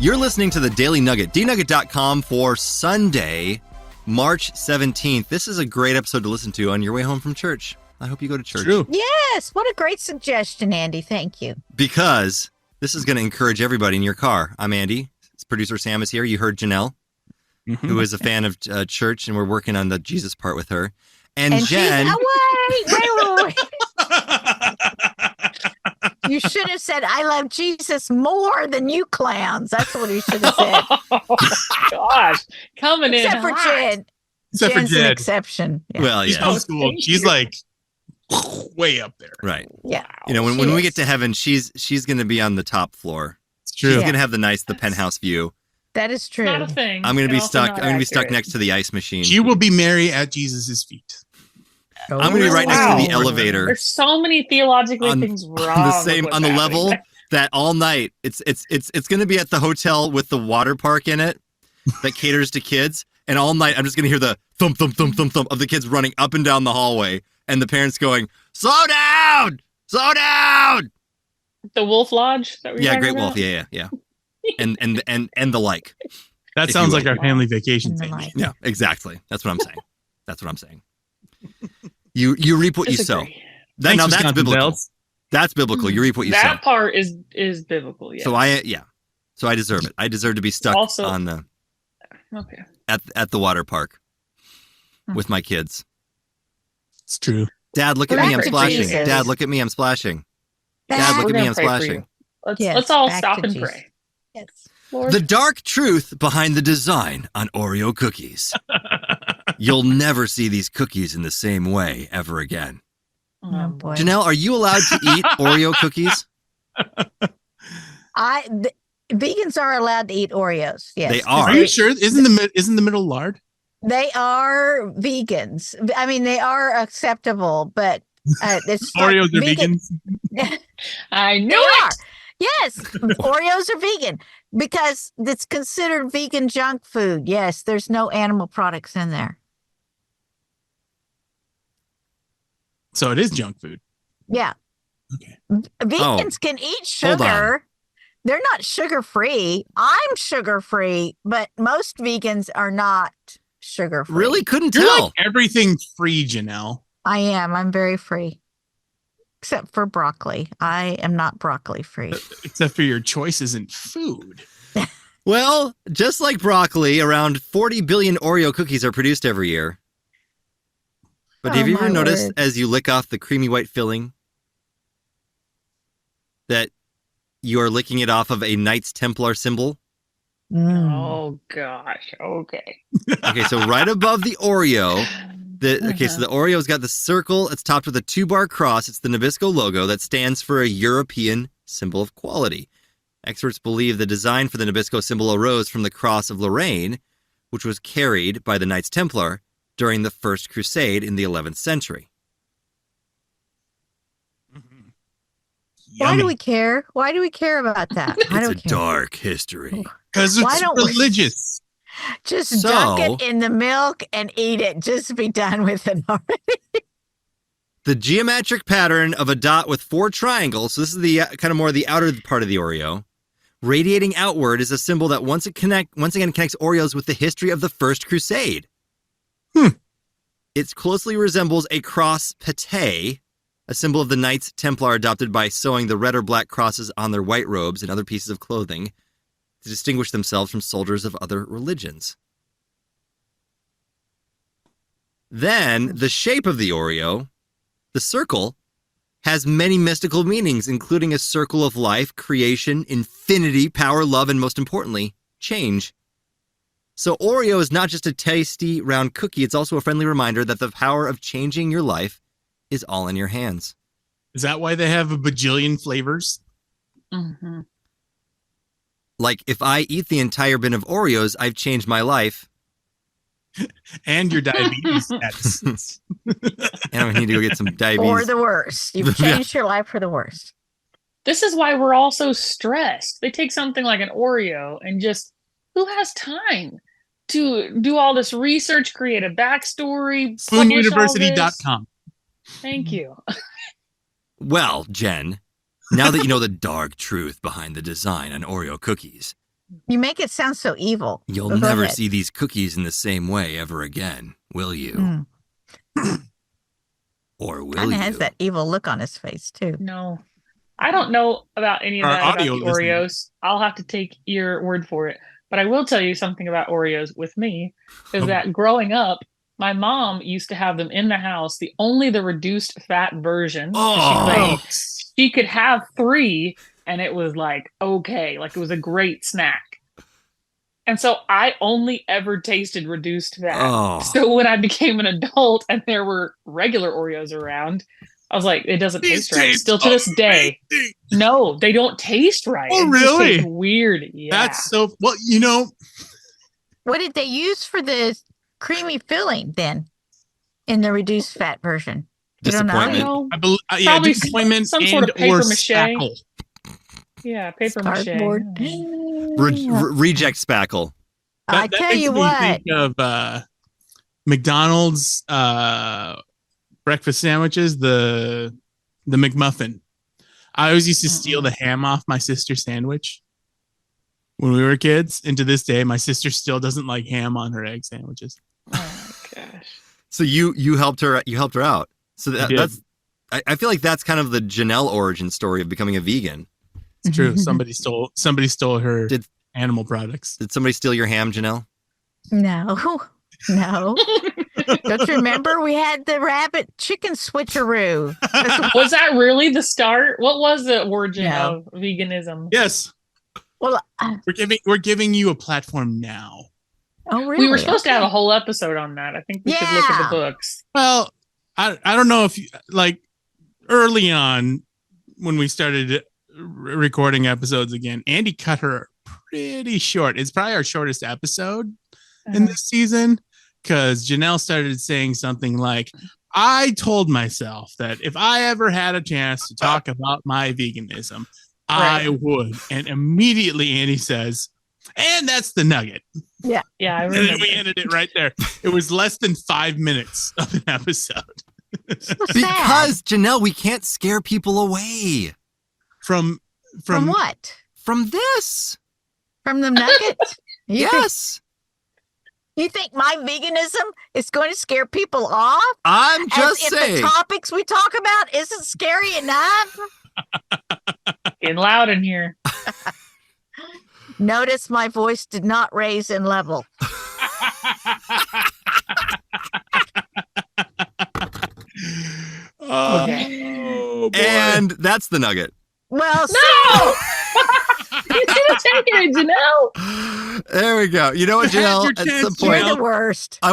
You're listening to the Daily Nugget, dnugget.com for Sunday, March 17th. This is a great episode to listen to on your way home from church. I hope you go to church. True. Yes. What a great suggestion, Andy. Thank you. Because this is going to encourage everybody in your car. I'm Andy. Producer Sam is here. You heard Janelle, who is a fan of church, and we're working on the Jesus part with her. And Jenn. Wait. You should have said, I love Jesus more than you clowns. That's what you should have said. Oh, gosh. Coming in Except for hot. Jen. Except Jen's for Jen. an exception. Yeah. Well, She's yeah. old school. She's like way up there. Right. Yeah. You know, when She we is. get to heaven, she's going to be on the top floor. It's true. She's Yeah. going to have the penthouse view. That is true. Not a thing. I'm going to and be also stuck. not I'm going to be stuck accurate. next to the ice machine. She will be Mary at Jesus' feet. Oh, I'm going to be right next to the Wow. elevator. There's so many theologically On- things wrong. on the same with on what's the level happening. that all night it's going to be at the hotel with the water park in it that caters to kids, and all night I'm just going to hear the thump thump thump thump thump of the kids running up and down the hallway, and the parents going, slow down. The Wolf Lodge. That we're Yeah, talking Great about? Wolf. Yeah. and the like. That If sounds you like our family vacation And the thing. like. Yeah, exactly. That's what I'm saying. You reap what you sow. Disagree. Now that's Wisconsin biblical. Dells. That's biblical. You reap what you sow. That part is biblical. Yeah. So I deserve it. I deserve to be stuck Also- on the Okay. at the water park with my kids. It's true. Dad, look at Back me, I'm to splashing. Jesus. Dad, look at me, I'm splashing. Dad, Back- look We're at me, gonna I'm pray for splashing. you. Let's Yes, all back stop to and Jesus. pray. Yes. Lord. The dark truth behind the design on Oreo cookies. You'll never see these cookies in the same way ever again. Oh, boy. Janelle, are you allowed to eat Oreo cookies? Vegans are allowed to eat Oreos. Yes. They are. Are you sure? Isn't the middle lard? They are vegans. I mean, they are acceptable, but it's like Oreos are vegan- vegans. I They knew are. it. Yes, Oreos are vegan because it's considered vegan junk food. Yes, there's no animal products in there. So it is junk food. Yeah. Okay. Vegans can eat Hold on. sugar. They're not sugar free. I'm sugar free, but most vegans are not sugar free. Really? Couldn't You're tell. like everything free, Janelle. I am. I'm very free. Except for broccoli. I am not broccoli free. Except for your choice isn't food. Well, just like broccoli, around 40 billion Oreo cookies are produced every year. But have Oh, you ever my noticed word. as you lick off the creamy white filling that you are licking it off of a Knights Templar symbol? Mm. Oh gosh. Okay. Okay, so right above the Oreo, so the Oreo's got the circle. It's topped with a 2-bar cross. It's the Nabisco logo that stands for a European symbol of quality. Experts believe the design for the Nabisco symbol arose from the Cross of Lorraine, which was carried by the Knights Templar during the First Crusade in the 11th century. Why do we care? Why do we care about that? I It's don't a care. dark history. Because Why it's don't we- religious. Just So- dunk it in the milk and eat it. Just be done with it already. The geometric pattern of a dot with 4 triangles, so this is the kind of more the outer part of the Oreo, radiating outward is a symbol that once again connects Oreos with the history of the First Crusade. It closely resembles a cross pate, a symbol of the Knights Templar adopted by sewing the red or black crosses on their white robes and other pieces of clothing to distinguish themselves from soldiers of other religions. Then, the shape of the Oreo, the circle, has many mystical meanings, including a circle of life, creation, infinity, power, love, and most importantly, change. So Oreo is not just a tasty round cookie, it's also a friendly reminder that the power of changing your life is all in your hands. Is that why they have a bajillion flavors? Mhm. Like, if I eat the entire bin of Oreos, I've changed my life, And your diabetes status. and I need to go get some For diabetes. the worst. You've Yeah. changed your life for the worst. This is why we're all so stressed. They take something like an Oreo and just, who has time to do all this research, create a backstory, publish all this? Spoonuniversity.com. Thank you. Well, Jen, now that you know the dark truth behind the design on Oreo cookies, You make it sound so evil. You'll Go never ahead. see these cookies in the same way ever again, will you? Mm. Or will Kind you? of has that evil look on his face too. No. I don't know about any of Our that about audio the listeners. Oreos. I'll have to take your word for it. But I will tell you something about Oreos with me is Oh. that growing up, my mom used to have them in the house, the reduced fat version. 'Cause she Oh. claimed she could have 3 and it was like okay, like it was a great snack. And so I only ever tasted reduced fat. Oh. So when I became an adult and there were regular Oreos around, I was like, it doesn't These taste right. taste Still to this day. amazing. No, they don't taste right. Oh, It just really? tastes weird. Yeah. That's so well, you know, What did they use for the creamy filling then in the reduced fat version? You don't know? I don't Disappointment. know. I believe yeah, Probably disappointment some and sort of paper or mache. spackle. Yeah, paper mache. Cardboard. Reject spackle. I That tell makes you me what. think of McDonald's breakfast sandwiches, the McMuffin. I always used to steal the ham off my sister's sandwich when we were kids, and to this day, my sister still doesn't like ham on her egg sandwiches. Oh my gosh. So you helped her out. So I did. that's I feel like that's kind of the Janelle origin story of becoming a vegan. It's true. Somebody stole her Did- animal products. Did somebody steal your ham, Janelle? No. Don't you remember we had the rabbit chicken switcheroo? Was that really the start? What was the origin No. of veganism? Yes, Well, we're giving you a platform now. oh really? We were supposed to have Okay. a whole episode on that. I think we should look at Yeah. the books. Well, I don't know if you, like early on when we started recording episodes again, Andy cut her pretty short. It's probably our shortest episode in this season because Janelle started saying something like, I told myself that if I ever had a chance to talk about my veganism, I Right. would. And immediately Andy says, and that's the nugget. Yeah, I And then remember. we ended it right there. It was less than 5 minutes of an episode. So sad. Because Janelle, we can't scare people away From what? from this. From the nuggets? Yes. You think my veganism is going to scare people off? I'm As just if saying. the topics we talk about isn't scary enough? Getting loud in here. Notice my voice did not raise in level. Oh, boy. And that's the nugget. Well, No! You should have taken it, Janelle. There we go. You know what, You had Janelle? your At some chance, you're point, the worst. I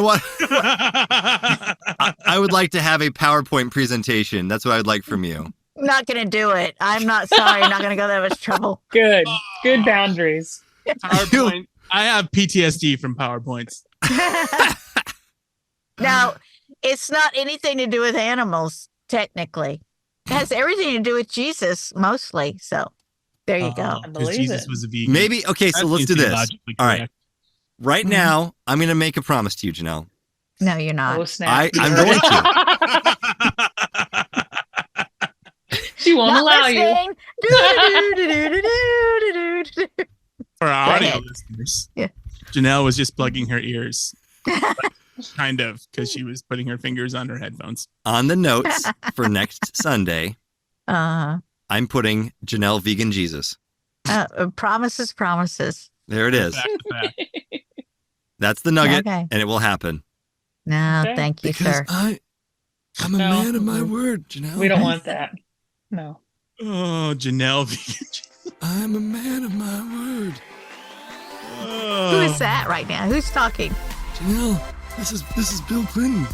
would like to have a PowerPoint presentation. That's what I'd like from you. I'm not going to do it. I'm not sorry. I'm not going to go that much trouble. Good. Good boundaries. PowerPoint. I have PTSD from PowerPoints. Now, it's not anything to do with animals, technically. It has everything to do with Jesus, mostly. So there you go. I Because believe Jesus it. was a vegan. Maybe. Okay, so That let's seems do this. theologically All right. correct. Right Mhm. now, I'm going to make a promise to you, Janelle. No, you're Oh, not. snap. I'm You heard going it. She won't Not allow you. listening. Do-do-do-do-do-do-do-do. For our Go audio ahead. listeners, Yeah. Janelle was just plugging her ears. Kind of, because she was putting her fingers on her headphones. On the notes for next Sunday, Uh, I'm putting Janelle Vegan Jesus. promises. There it is. Back to back. That's the nugget, Okay. and it will happen. No, Okay. thank you, sir. I'm a No. man of my word, Janelle. We don't want that. No. Oh, Janelle vegan. I'm a man of my word. Who is that right now? Who's talking? Janelle, this is Bill Clinton.